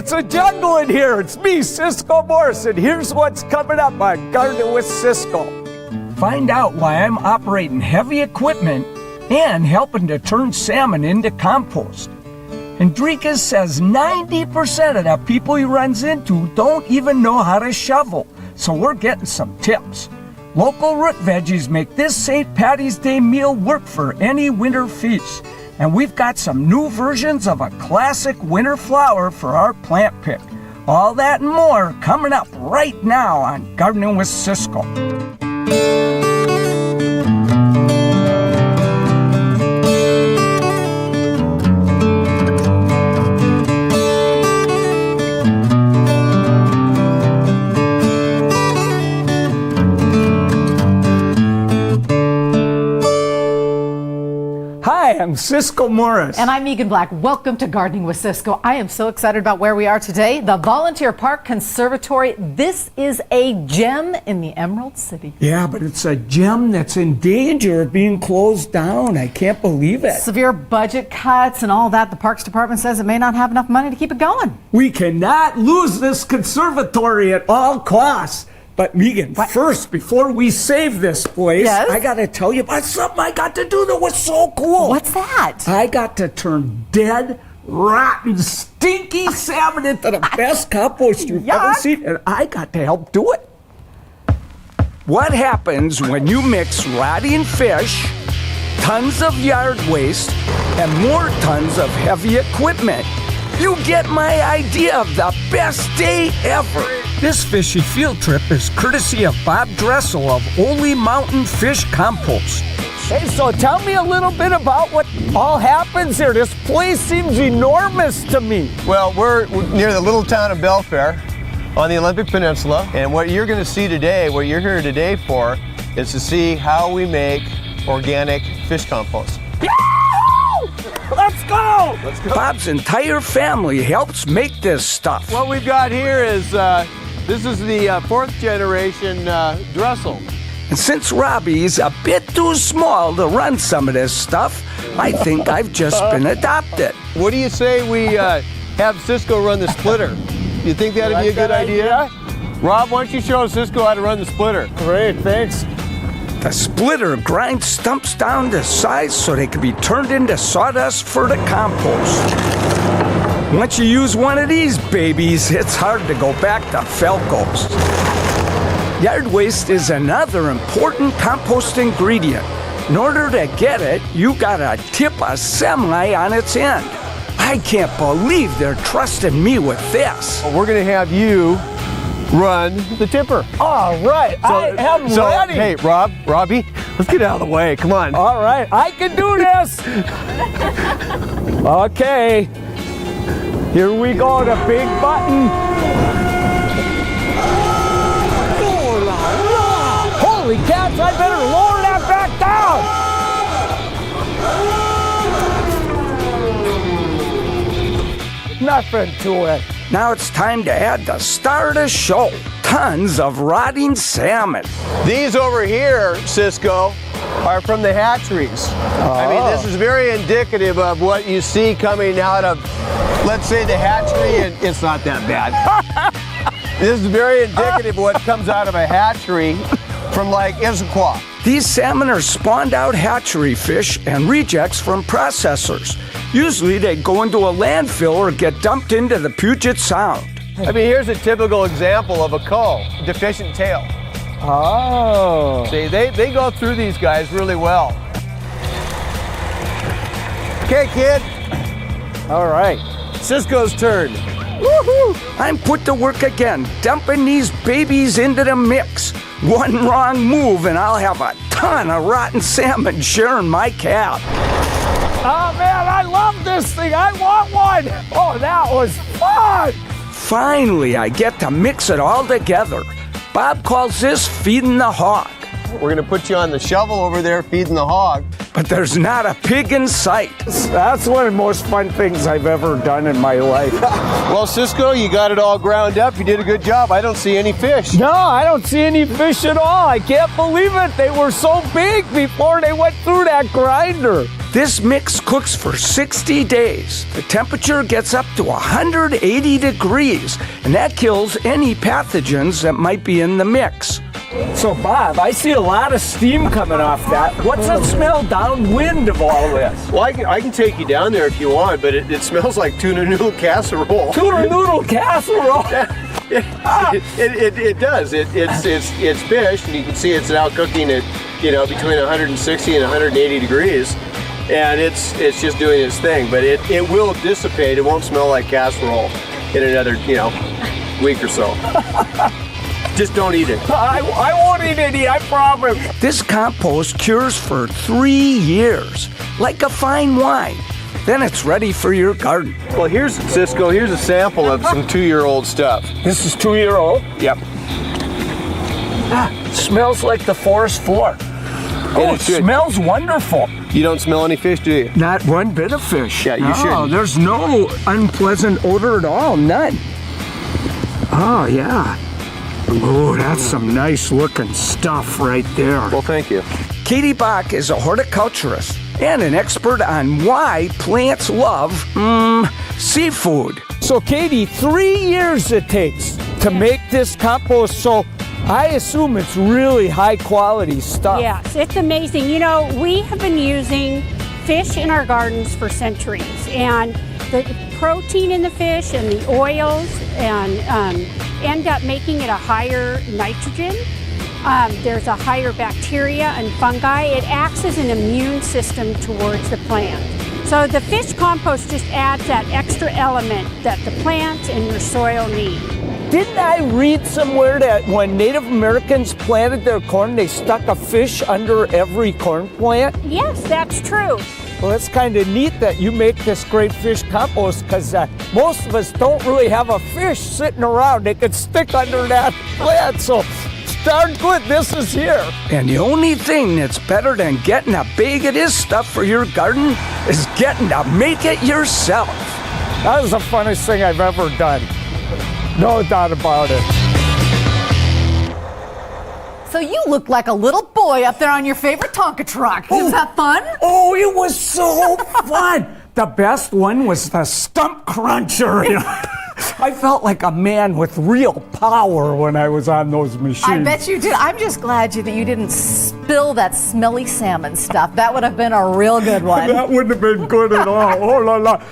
it's a jungle in here. It's me, Ciscoe Morrison. Here's what's coming up on Gardening with Ciscoe. Find out why I'm operating heavy equipment and helping to turn salmon into compost. Hendrikus says 90% of the people he runs into don't even know how to shovel, so we're getting some tips. Local root veggies make this St. Patty's Day meal work for any winter feast. And we've got some new versions of a classic winter flower for our plant pick. All that and more coming up right now on Gardening with Ciscoe. Hi, I'm Ciscoe Morris. And I'm Meeghan Black. Welcome to Gardening with Ciscoe. I am so excited about where we are today. The Volunteer Park Conservatory. This is a gem in the Emerald City. Yeah, but it's a gem that's in danger of being closed down. I can't believe it. Severe budget cuts and all that. The Parks Department says it may not have enough money to keep it going. We cannot lose this conservatory at all costs. But Meeghan, first, before we save this place, yes? I got to tell you about something I got to do that was so cool. What's that? I got to turn dead, rotten, stinky salmon into the best compost you've ever seen, and I got to help do it. What happens when you mix rotting fish, tons of yard waste, and more tons of heavy equipment? You get my idea of the best day ever. This fishy field trip is courtesy of Bob Dressel of Ole Mountain Fish Compost. Hey, so tell me a little bit about what all happens here. This place seems enormous to me. Well, we're near the little town of Belfair on the Olympic Peninsula, and what you're going to see today, what you're here today for, is to see how we make organic fish compost. Let's go! Let's go! Bob's entire family helps make this stuff. What we've got here is, this is the fourth generation Dressel. And since Robbie's a bit too small to run some of this stuff, I think I've just been adopted. What do you say we have Ciscoe run the splitter? You think that'd be a good idea? Rob, why don't you show Ciscoe how to run the splitter? Great, thanks. The splitter grinds stumps down to size so they can be turned into sawdust for the compost. Once you use one of these babies, it's hard to go back to Felco's. Yard waste is another important compost ingredient. In order to get it, you gotta tip a semi on its end. I can't believe they're trusting me with this. We're gonna have you run the tipper. All right, I am ready. Hey, Robbie, let's get out of the way. Come on. All right, I can do this. Okay, here we go, the big button. Oh, la, la. Holy cats, I better lower that back down. Nothing to it. Now it's time to add the star of the show. Tons of rotting salmon. These over here, Ciscoe, are from the hatcheries. I mean, this is very indicative of what you see coming out of, let's say, the hatchery, and it's not that bad. This is very indicative of what comes out of a hatchery from like Issaquah. These salmon are spawned out hatchery fish and rejects from processors. Usually they go into a landfill or get dumped into the Puget Sound. I mean, here's a typical example of a cull, deficient tail. Oh. See, they go through these guys really well. Okay, kid. All right. Ciscoe's turn. Woohoo! I'm put to work again, dumping these babies into the mix. One wrong move and I'll have a ton of rotten salmon sharing my cap. Oh man, I love this thing. I want one. Oh, that was fun. Finally, I get to mix it all together. Bob calls this feeding the hog. We're gonna put you on the shovel over there feeding the hog. But there's not a pig in sight. That's one of the most fun things I've ever done in my life. Well, Ciscoe, you got it all ground up. You did a good job. I don't see any fish. No, I don't see any fish at all. I can't believe it. They were so big before they went through that grinder. This mix cooks for 60 days. The temperature gets up to 180 degrees, and that kills any pathogens that might be in the mix. So, Bob, I see a lot of steam coming off that. What's the smell downwind of all this? Well, I can take you down there if you want, but it smells like tuna noodle casserole. Tuna noodle casserole? It does. It's fish, and you can see it's now cooking at between 160 and 180 degrees, and it's just doing its thing. But it will dissipate. It won't smell like casserole in another week or so. Just don't eat it. I won't eat any, I promise. This compost cures for 3 years, like a fine wine. Then it's ready for your garden. Well, here's a sample of some 2-year-old stuff. This is 2-year-old? Yep. Smells like the forest floor. Oh, it smells wonderful. You don't smell any fish, do you? Not one bit of fish. Yeah, you shouldn't. There's no unpleasant odor at all, none. Oh, yeah. Oh, that's some nice looking stuff right there. Well, thank you. Katie Bach is a horticulturist and an expert on why plants love seafood. So, Katie, 3 years it takes to make this compost, so I assume it's really high quality stuff. Yes, it's amazing. We have been using fish in our gardens for centuries, and the protein in the fish and the oils and end up making it a higher nitrogen. There's a higher bacteria and fungi. It acts as an immune system towards the plant. So the fish compost just adds that extra element that the plants and your soil need. Didn't I read somewhere that when Native Americans planted their corn, they stuck a fish under every corn plant? Yes, that's true. Well, it's kind of neat that you make this great fish compost, because most of us don't really have a fish sitting around. They could stick under that plant, so darn good this is here. And the only thing that's better than getting a bag of this stuff for your garden is getting to make it yourself. That is the funnest thing I've ever done. No doubt about it. So you look like a little boy up there on your favorite Tonka truck. Is that fun? Oh, it was so fun. The best one was the stump cruncher. I felt like a man with real power when I was on those machines. I bet you did. I'm just glad that you didn't spill that smelly salmon stuff. That would have been a real good one. That wouldn't have been good at all. Oh, la, la.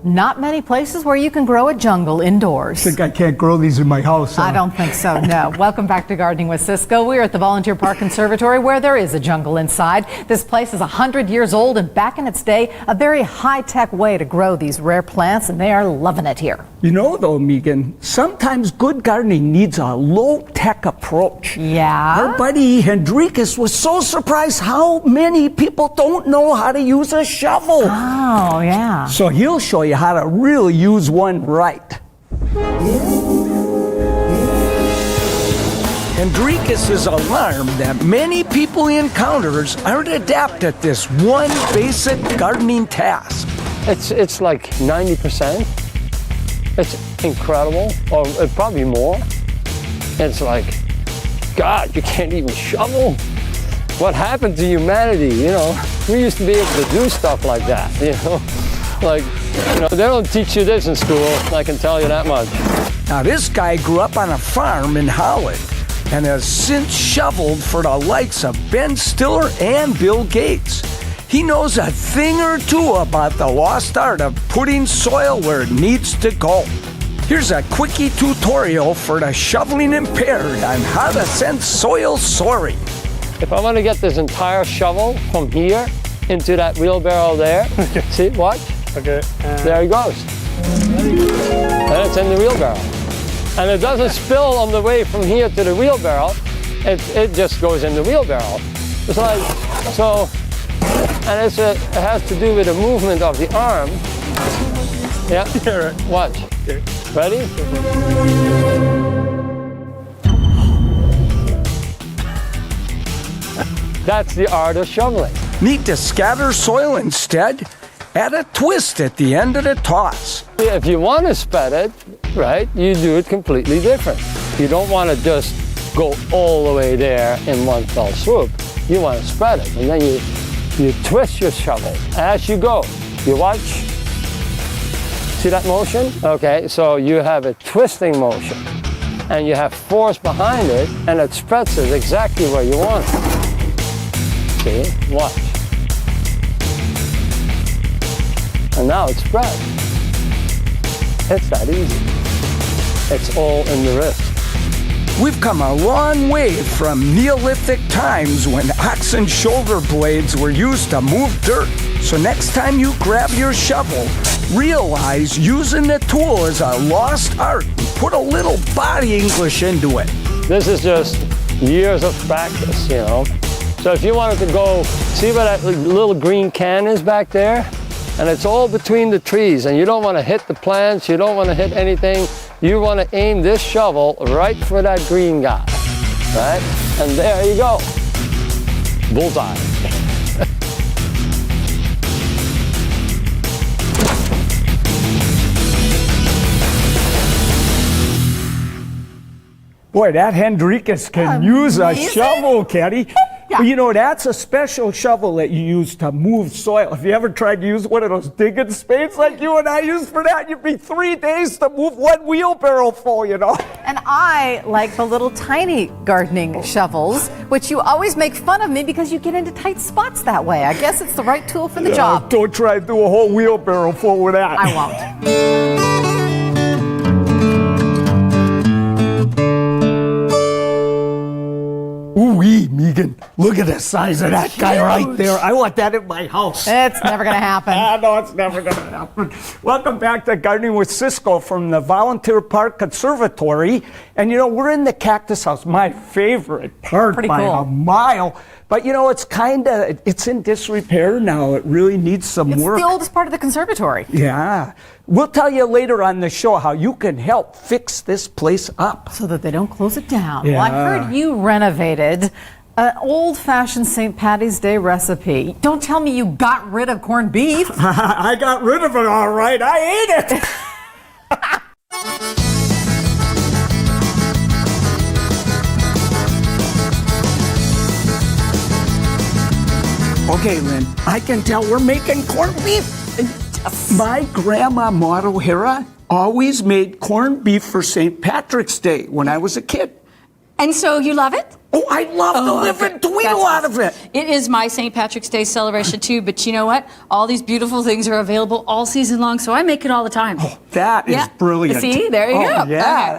Not many places where you can grow a jungle indoors. I think I can't grow these in my house. Huh? I don't think so, no. Welcome back to Gardening with Ciscoe. We're at the Volunteer Park Conservatory, where there is a jungle inside. This place is 100 years old, and back in its day, a very high-tech way to grow these rare plants, and they are loving it here. You know, though, Meeghan, sometimes good gardening needs a low-tech approach. Yeah? Our buddy Hendrikus was so surprised how many people don't know how to use a shovel. Oh, yeah. So he'll show you how to really use one right. Hendrikus is alarmed that many people he encounters aren't adept at this one basic gardening task. It's like 90%. It's incredible, or probably more. It's like, God, you can't even shovel? What happened to humanity, We used to be able to do stuff like that, Like, they don't teach you this in school, I can tell you that much. Now, this guy grew up on a farm in Holland and has since shoveled for the likes of Ben Stiller and Bill Gates. He knows a thing or two about the lost art of putting soil where it needs to go. Here's a quickie tutorial for the shoveling impaired on how to send soil soaring. If I want to get this entire shovel from here into that wheelbarrow there, see, watch. Okay. There it goes. And it's in the wheelbarrow. And it doesn't spill on the way from here to the wheelbarrow. It just goes in the wheelbarrow. It's like, so, and it has to do with the movement of the arm. Yeah? Yeah, right. Watch. Okay. Ready? That's the art of shoveling. Need to scatter soil instead? Add a twist at the end of the toss. If you want to spread it, right, you do it completely different. You don't want to just go all the way there in one fell swoop. You want to spread it, and then you twist your shovel as you go. You watch. See that motion? Okay, so you have a twisting motion, and you have force behind it, and it spreads it exactly where you want it. See? Watch. And now it's spread. It's that easy. It's all in the wrist. We've come a long way from Neolithic times when oxen shoulder blades were used to move dirt. So next time you grab your shovel, realize using the tool is a lost art and put a little body English into it. This is just years of practice, you know. So if you wanted to go, see where that little green can is back there? And it's all between the trees, and you don't want to hit the plants, you don't want to hit anything. You want to aim this shovel right for that green guy, right? And there you go. Bullseye. Boy, that Hendrikus can use a shovel, Kenny. Yeah. Well, you know, that's a special shovel that you use to move soil. If you ever tried to use one of those digging spades like you and I use for that, you'd be 3 days to move one wheelbarrow full, you know. And I like the little tiny gardening shovels, which you always make fun of me because you get into tight spots that way. I guess it's the right tool for the job. Don't try to do a whole wheelbarrow full with that. I won't. Ooh-wee, Meeghan. Look at the size of that guy right there. I want that in my house. It's never going to happen. No, it's never going to happen. Welcome back to Gardening with Ciscoe from the Volunteer Park Conservatory. And, you know, we're in the cactus house, my favorite part Pretty by cool. a mile. But, you know, it's in disrepair now. It really needs some It's work. the oldest part of the conservatory. Yeah. We'll tell you later on the show how you can help fix this place up. So that they don't close it down. Yeah. Well, I heard you renovated an old-fashioned St. Patty's Day recipe. Don't tell me you got rid of corned beef. I got rid of it all right. I ate it. Okay, Lynn, I can tell we're making corned beef. My grandma Motto Hera always made corned beef for St. Patrick's Day when I was a kid. And so you love it? Oh, I love the living tweedle out of it. It is my St. Patrick's Day celebration too, but you know what? All these beautiful things are available all season long, so I make it all the time. Oh, that is brilliant. See, there you go. Yeah, Okay.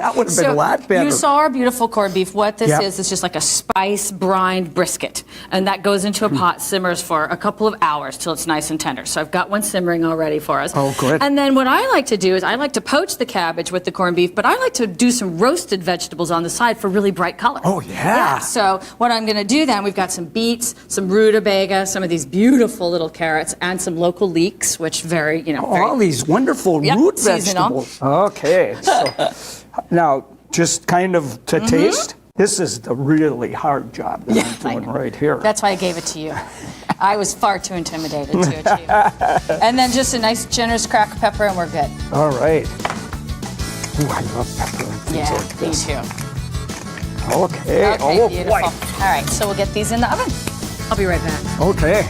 that would have been a lot better. You saw our beautiful corned beef. What this Yep. is just like a spice brined brisket, and that goes into a pot, simmers for a couple of hours till it's nice and tender. So I've got one simmering already for us. Oh, good. And then what I like to do is I like to poach the cabbage with the corned beef, but I like to do some roasted vegetables on the side for really bright color. Oh, yeah. So what I'm going to do then, we've got some beets, some rutabaga, some of these beautiful little carrots, and some local leeks, which very, you know. All these wonderful Yep, root seasonal. vegetables. Okay. So, now, just kind of to taste, this is the really hard job that I I'm doing know. right here. That's why I gave it to you. I was far too intimidated to achieve. And then just a nice generous crack of pepper and we're good. All right. Ooh, I love pepper and things Yeah, like me this. too. Okay. Okay, Oh, beautiful. boy. All right, so we'll get these in the oven. I'll be right back. Okay.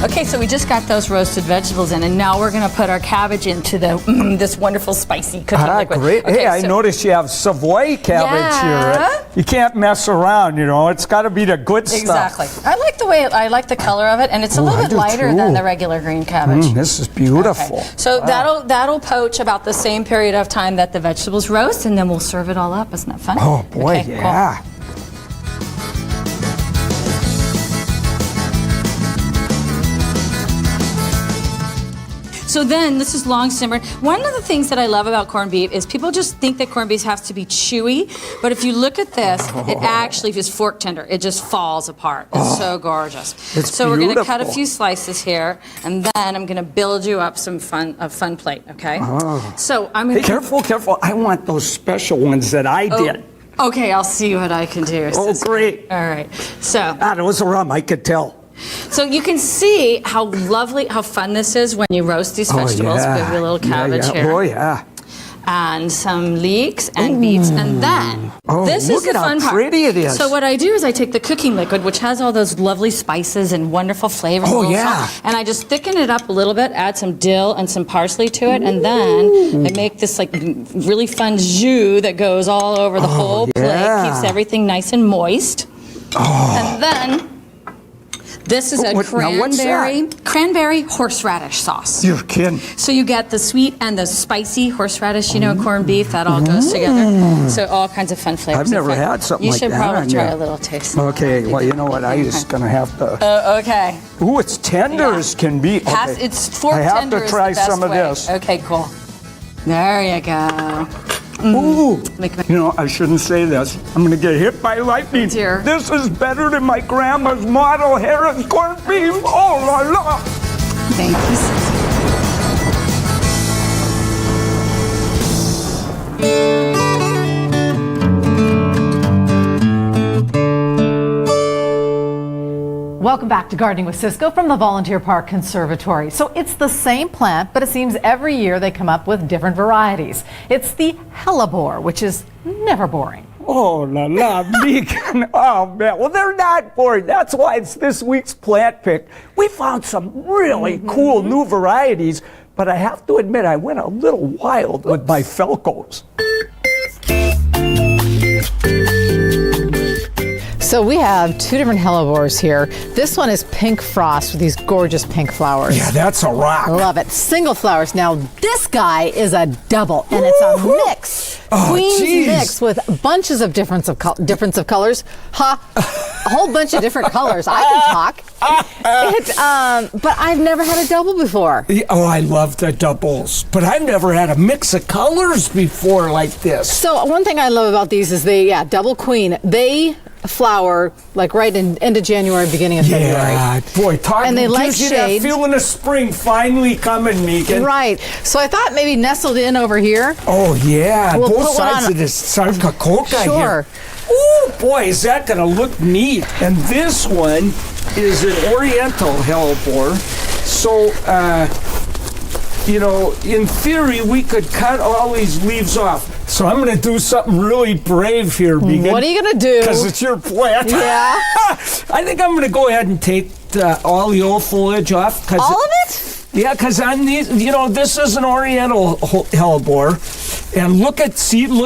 Okay, so we just got those roasted vegetables in, and now we're going to put our cabbage into the this wonderful spicy cooking liquid. Great. Okay, Hey, I so- noticed you have Savoy cabbage Yeah. here. You can't mess around, you know. It's got to be the good Exactly. stuff. I like I like the color of it, and it's a Ooh, little I bit do lighter too. than the regular green cabbage. This is beautiful. Okay. So that'll poach about the same period of time that the vegetables roast, and then we'll serve it all up. Isn't that fun? Oh, boy, Okay, cool. yeah. So then, this is long simmered. One of the things that I love about corned beef is people just think that corned beef has to be chewy, but if you look at this, it actually is fork tender. It just falls apart. It's so gorgeous. It's so we're going to cut a beautiful. few slices here, and then I'm going to build you up a fun plate. Okay. So I'm going Hey, careful, careful. I want those special ones that I did. Okay, I'll see what I can do. Oh, great. All right. So. Those are rum, I could tell. So you can see how lovely, how fun this is when you roast these vegetables. Yeah. We have a little cabbage here. Oh, yeah. And some leeks and beets, and then this is look the at how fun part. pretty it is. So what I do is I take the cooking liquid, which has all those lovely spices and wonderful flavors, Oh, yeah. and I just thicken it up a little bit, add some dill and some parsley to it, and then I make this like really fun jus that goes all over the whole plate, yeah. keeps everything nice and moist, and then. This is a now what's that? cranberry horseradish sauce. You're kidding. So you get the sweet and the spicy horseradish, corned beef, that all goes together. So all kinds of fun flavors. I've never had something like that. You should probably on try you. a little taste. Okay, well, you know what? I just going to have to... Okay. Ooh, it's tender as can be. Okay. It's fork I have tender to is try the best some of way. this. Okay, cool. There you go. Ooh, Make me- you know, I shouldn't say this. I'm going to get hit by lightning. Dear. This is better than my grandma's model Harris corned beef. Oh, la la. Thank you. Welcome back to Gardening with Ciscoe from the Volunteer Park Conservatory. So it's the same plant, but it seems every year they come up with different varieties. It's the Hellebore, which is never boring. Oh, la la, Meeghan. Oh, man. Well, they're not boring. That's why it's this week's plant pick. We found some really cool new varieties, but I have to admit, I went a little wild with my Felcos. So we have two different Hellebores here. This one is pink frost with these gorgeous pink flowers. Yeah, that's a rock. Love it. Single flowers. Now this guy is a double, and it's a mix. Oh, Queen's geez. mix with bunches of difference of colors. A whole bunch of different colors. I can talk. But I've never had a double before. Oh, I love the doubles, but I've never had a mix of colors before like this. So one thing I love about these is double queen. They flower like right into January, beginning of February. Yeah, boy, And they like gives you shade. that feeling of spring finally coming, Meeghan. Right. So I thought maybe nestled in over here. Oh, yeah, We'll both put one sides on- of this sarcococa Sure. here. Ooh, boy, is that going to look neat. And this one is an Oriental Hellebore. So, in theory, we could cut all these leaves off. So I'm going to do something really brave here, Meeghan. What are you going to do? Because it's your plant. Yeah. I think I'm going to go ahead and take all the old foliage off. All of it? Yeah, because on these, this is an Oriental Hellebore. And look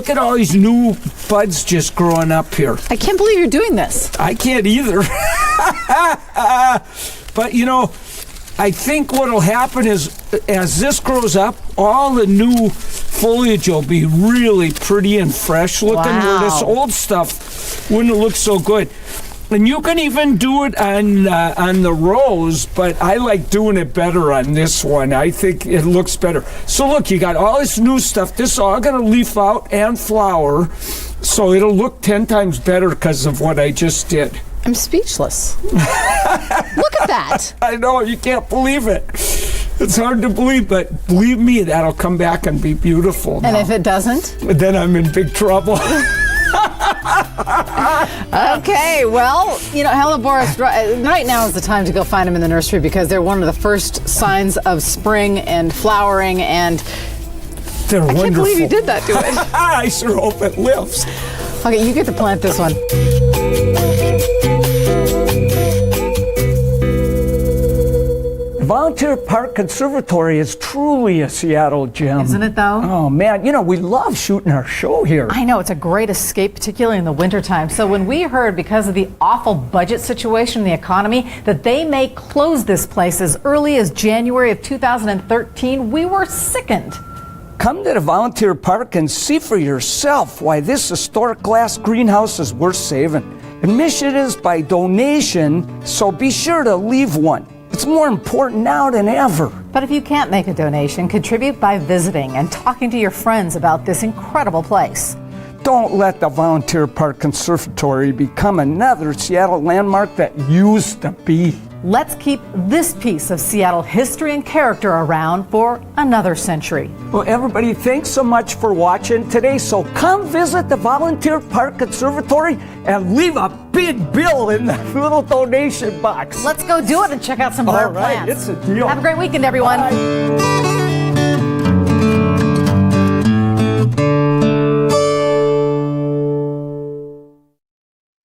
at all these new buds just growing up here. I can't believe you're doing this. I can't either. But, I think what will happen is as this grows up, all the new foliage will be really pretty and fresh looking, where this old stuff wouldn't look so good. And you can even do it on the rose, but I like doing it better on this one. I think it looks better. So look, you got all this new stuff. This is all going to leaf out and flower, so it'll look 10 times better because of what I just did. I'm speechless. Look at that. I know, you can't believe it. It's hard to believe, but believe me, that'll come back and be beautiful now. And if it doesn't? Then I'm in big trouble. Okay, well, Hellebore, right now is the time to go find them in the nursery because they're one of the first signs of spring and flowering, and They're wonderful. I can't believe you did that to it. I sure hope it lives. Okay, you get to plant this one. Volunteer Park Conservatory is truly a Seattle gem. Isn't it, though? Oh, man. We love shooting our show here. I know, it's a great escape, particularly in the wintertime. So when we heard, because of the awful budget situation in the economy, that they may close this place as early as January of 2013, we were sickened. Come to the Volunteer Park and see for yourself why this historic glass greenhouse is worth saving. Admission is by donation, so be sure to leave one. It's more important now than ever. But if you can't make a donation, contribute by visiting and talking to your friends about this incredible place. Don't let the Volunteer Park Conservatory become another Seattle landmark that used to be. Let's keep this piece of Seattle history and character around for another century. Well, everybody, thanks so much for watching today. So come visit the Volunteer Park Conservatory and leave a big bill in the little donation box. Let's go do it and check out some rare All right, plants. it's a deal. Have a great weekend, everyone. Bye.